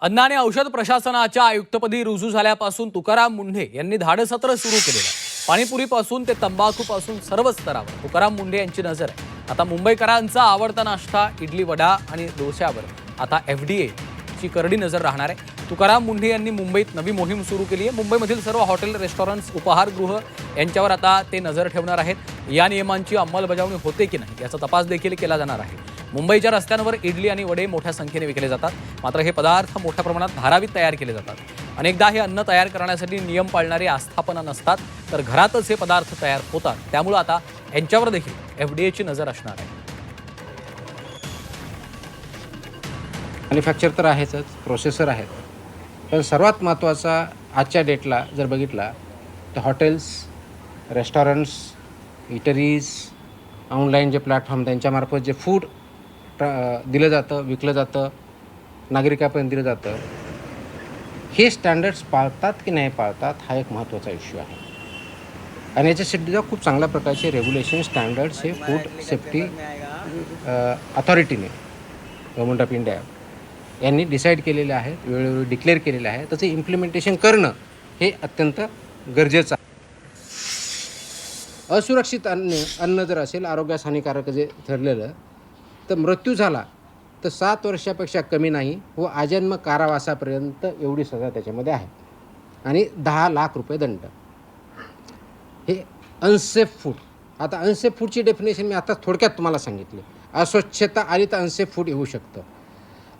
अन्न आणि औषध प्रशासनाच्या आयुक्तपदी रुजू झाल्यापासून तुकाराम मुंढे यांनी धाडसत्र सुरू केलेलं आहे. पाणीपुरीपासून ते तंबाखूपासून सर्व स्तरावर तुकाराम मुंढे यांची नजर आहे. आता मुंबईकरांचा आवडता नाश्ता इडली वडा आणि डोस्यावर आता FDA ची करडी नजर राहणार आहे. तुकाराम मुंढे यांनी मुंबईत नवी मोहीम सुरू केली आहे. मुंबईमधील सर्व हॉटेल, रेस्टॉरंट्स, उपाहारगृह यांच्यावर आता ते नजर ठेवणार आहेत. या नियमांची अंमलबजावणी होते की नाही याचा तपास देखील केला जाणार आहे. मुंबईच्या रस्त्यांवर इडली आणि वडे मोठ्या संख्येने विकले जातात. मात्र हे पदार्थ मोठ्या प्रमाणात धारावीत तयार केले जातात. अनेकदा हे अन्न तयार करण्यासाठी नियम पाळणारी आस्थापना नसतात, तर घरातच हे पदार्थ तयार होतात. त्यामुळे आता यांच्यावर देखील FDA ची नजर असणार आहे. मॅन्युफॅक्चर तर आहेच, प्रोसेसर आहेत, पण सर्वात महत्त्वाचा आजच्या डेटला जर बघितला तर हॉटेल्स, रेस्टॉरंट्स, इटरीज, ऑनलाईन जे प्लॅटफॉर्म त्यांच्यामार्फत जे फूड दिलं जातं, विकलं जातं, नागरिकांपर्यंत दिलं जातं, हे स्टँडर्ड्स पाळतात की नाही पाळतात हा एक महत्त्वाचा इश्यू आहे. आणि याच्यासाठी खूप चांगल्या प्रकारचे रेग्युलेशन स्टँडर्ड्स हे फूड सेफ्टी अथॉरिटीने, गव्हर्नमेंट ऑफ इंडिया यांनी डिसाईड केलेले आहेत, वेळोवेळी डिक्लेअर केलेले आहे. त्याचं इम्प्लिमेंटेशन करणं हे अत्यंत गरजेचं आहे. असुरक्षित अन्न जर असेल, आरोग्यास हानिकारक जे ठरलेलं, तर मृत्यू झाला तर 7 वर्षापेक्षा कमी नाही व आजन्म कारावासापर्यंत एवढी सजा त्याच्यामध्ये आहे आणि 10 लाख रुपये दंड. हे अनसेफ फूड. आता अनसेफ फूडची डेफिनेशन मी आता थोडक्यात तुम्हाला सांगितली. अस्वच्छता आली तर अनसेफ फूड येऊ शकतं.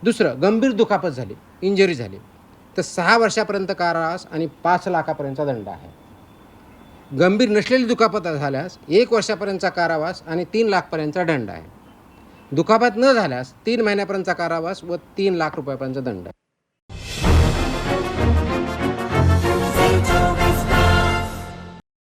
दुसरं, गंभीर दुखापत झाली, इंजरी झाली तर 6 वर्षापर्यंत कारावास आणि 5 लाखापर्यंतचा दंड आहे. गंभीर नसलेली दुखापत झाल्यास 1 वर्षापर्यंतचा कारावास आणि 3 लाखपर्यंतचा दंड आहे. दुखापत न झाल्यास 3 महिन्यापर्यंतचा कारावास व 3 लाख रुपयापर्यंतचा दंड आहे.